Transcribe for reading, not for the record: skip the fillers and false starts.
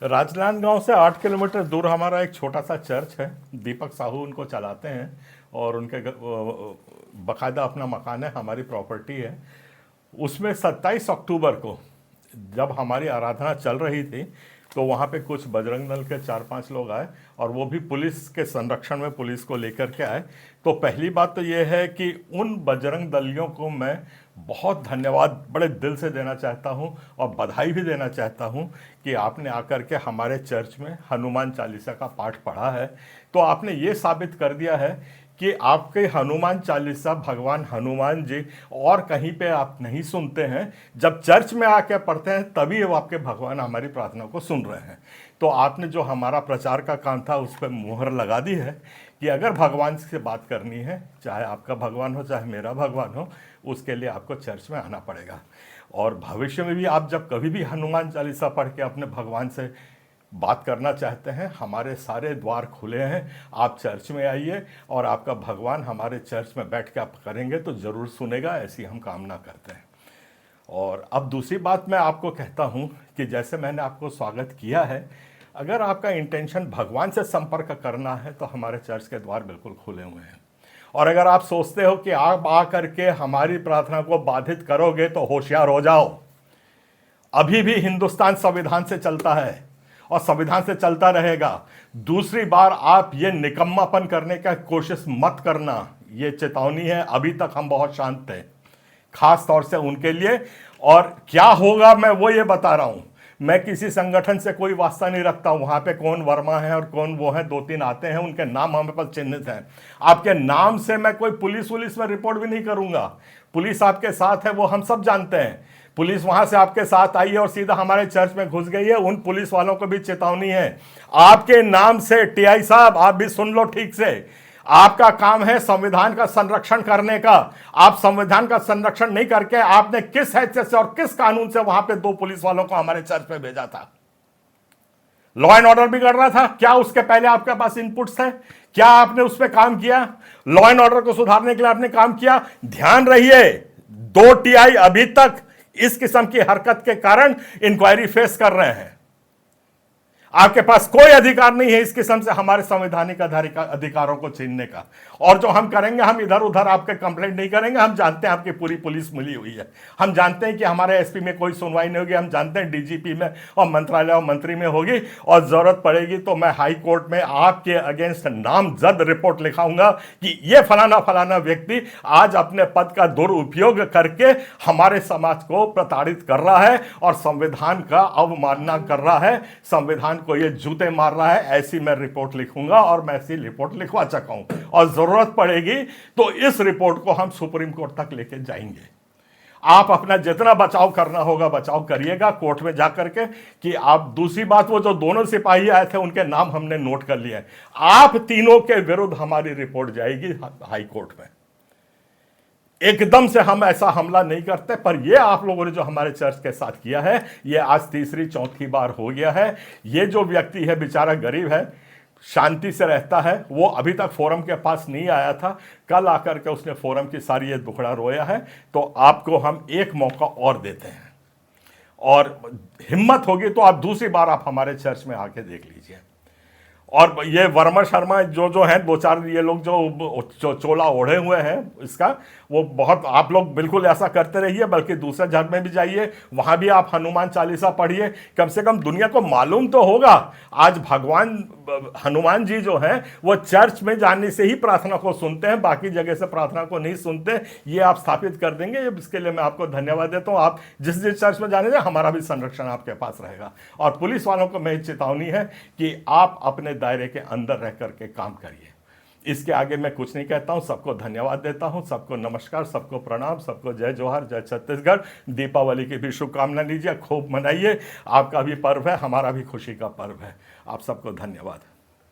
राजनांदगांव से 8 किलोमीटर दूर हमारा एक छोटा सा चर्च है। दीपक साहू उनको चलाते हैं और उनके बाकायदा अपना मकान है, हमारी प्रॉपर्टी है। उसमें 27 अक्टूबर को जब हमारी आराधना चल रही थी तो वहाँ पे कुछ बजरंग दल के 4-5 लोग आए और वो भी पुलिस के संरक्षण में पुलिस को लेकर के आए। तो पहली बात तो ये है कि उन बजरंग दलियों को मैं बहुत धन्यवाद बड़े दिल से देना चाहता हूँ और बधाई भी देना चाहता हूँ कि आपने आकर के हमारे चर्च में हनुमान चालीसा का पाठ पढ़ा है। तो आपने ये साबित कर दिया है कि आपके हनुमान चालीसा भगवान हनुमान जी और कहीं पे आप नहीं सुनते हैं, जब चर्च में आके पढ़ते हैं तभी वो आपके भगवान हमारी प्रार्थना को सुन रहे हैं। तो आपने जो हमारा प्रचार का काम था उस पर मुहर लगा दी है कि अगर भगवान से बात करनी है, चाहे आपका भगवान हो चाहे मेरा भगवान हो, उसके लिए आपको चर्च में आना पड़ेगा। और भविष्य में भी आप जब कभी भी हनुमान चालीसा पढ़ के अपने भगवान से बात करना चाहते हैं, हमारे सारे द्वार खुले हैं। आप चर्च में आइए और आपका भगवान हमारे चर्च में बैठ के आप करेंगे तो ज़रूर सुनेगा, ऐसी हम कामना करते हैं। और अब दूसरी बात मैं आपको कहता हूं कि जैसे मैंने आपको स्वागत किया है, अगर आपका इंटेंशन भगवान से संपर्क करना है तो हमारे चर्च के द्वार बिल्कुल खुले हुए हैं। और अगर आप सोचते हो कि आप आकर के हमारी प्रार्थना को बाधित करोगे तो होशियार हो जाओ। अभी भी हिंदुस्तान संविधान से चलता है और संविधान से चलता रहेगा। दूसरी बार आप ये निकम्मापन करने का कोशिश मत करना, ये चेतावनी है। अभी तक हम बहुत शांत थे, खास तौर से उनके लिए। और क्या होगा मैं वो ये बता रहा हूं। मैं किसी संगठन से कोई वास्ता नहीं रखता हूं। वहां पे कौन वर्मा है और कौन वो है, 2-3 आते हैं, उनके नाम हमें पास चिन्हित हैं। आपके नाम से मैं कोई पुलिस में रिपोर्ट भी नहीं करूंगा। पुलिस आपके साथ है वो हम सब जानते हैं। पुलिस वहां से आपके साथ आई है और सीधा हमारे चर्च में घुस गई है। उन पुलिस वालों को भी चेतावनी है, आपके नाम से टीआई साहब आप भी सुन लो ठीक से, आपका काम है संविधान का संरक्षण करने का। आप संविधान का संरक्षण नहीं करके आपने किस हैसियत से और किस कानून से वहां पे 2 पुलिस वालों को हमारे चर्च में भेजा था? लॉ एंड ऑर्डर बिगड़ रहा था क्या? उसके पहले आपके पास इनपुट्स थे क्या? आपने उस पर काम किया? लॉ एंड ऑर्डर को सुधारने के लिए आपने काम किया? ध्यान रहिए, 2 टीआई अभी तक इस किस्म की हरकत के कारण इंक्वायरी फेस कर रहे हैं। आपके पास कोई अधिकार नहीं है इस किस्म से हमारे संवैधानिक अधिकारों को छीनने का। और जो हम करेंगे, हम इधर उधर आपके कंप्लेंट नहीं करेंगे। हम जानते हैं आपकी पूरी पुलिस मिली हुई है। हम जानते हैं कि हमारे एसपी में कोई सुनवाई नहीं होगी। हम जानते हैं डीजीपी में और मंत्रालय और मंत्री में होगी। और जरूरत पड़ेगी तो मैं हाई कोर्ट में आपके अगेंस्ट नामजद रिपोर्ट लिखाऊंगा कि ये फलाना फलाना व्यक्ति आज अपने पद का दुरुपयोग करके हमारे समाज को प्रताड़ित कर रहा है और संविधान का अवमानना कर रहा है, संविधान को ये जूते मार रहा है। ऐसी मैं रिपोर्ट लिखूंगा और मैं ऐसी रिपोर्ट लिखवा चुका हूं और जरूरत पड़ेगी तो इस रिपोर्ट को हम सुप्रीम कोर्ट तक लेके जाएंगे। आप अपना जितना बचाव करना होगा बचाव करिएगा कोर्ट में जाकर के। कि आप दूसरी बात, वो जो दोनों सिपाही आए थे उनके नाम हमने नोट कर लिए हैं। आप तीनों के विरुद्ध हमारी रिपोर्ट जाएगी हाई कोर्ट में। एकदम से हम ऐसा हमला नहीं करते, पर ये आप लोगों ने जो हमारे चर्च के साथ किया है, ये आज 3-4 बार हो गया है। ये जो व्यक्ति है बेचारा गरीब है, शांति से रहता है, वो अभी तक फोरम के पास नहीं आया था। कल आकर के उसने फोरम की सारी ये दुखड़ा रोया है। तो आपको हम एक मौका और देते हैं और हिम्मत होगी तो आप दूसरी बार आप हमारे चर्च में आके देख लीजिए। और ये वर्मा शर्मा जो हैं 2-4 ये लोग जो चोला ओढ़े हुए हैं इसका, वो बहुत, आप लोग बिल्कुल ऐसा करते रहिए। बल्कि दूसरे धर्म में भी जाइए, वहां भी आप हनुमान चालीसा पढ़िए। कम से कम दुनिया को मालूम तो होगा आज भगवान हनुमान जी जो हैं वो चर्च में जाने से ही प्रार्थना को सुनते हैं, बाकी जगह से प्रार्थना को नहीं सुनते। ये आप स्थापित कर देंगे, इसके लिए मैं आपको धन्यवाद देता हूँ। आप जिस जिस चर्च में जाने जाए, हमारा भी संरक्षण आपके पास रहेगा। और पुलिस वालों को मैं चेतावनी है कि आप अपने दायरे के अंदर रह करके काम करिए। इसके आगे मैं कुछ नहीं कहता हूं। सबको धन्यवाद देता हूं, सबको नमस्कार, सबको प्रणाम, सबको जय जोहार, जय छत्तीसगढ़। दीपावली की भी शुभकामना लीजिए, खूब मनाइए। आपका भी पर्व है, हमारा भी खुशी का पर्व है। आप सबको धन्यवाद।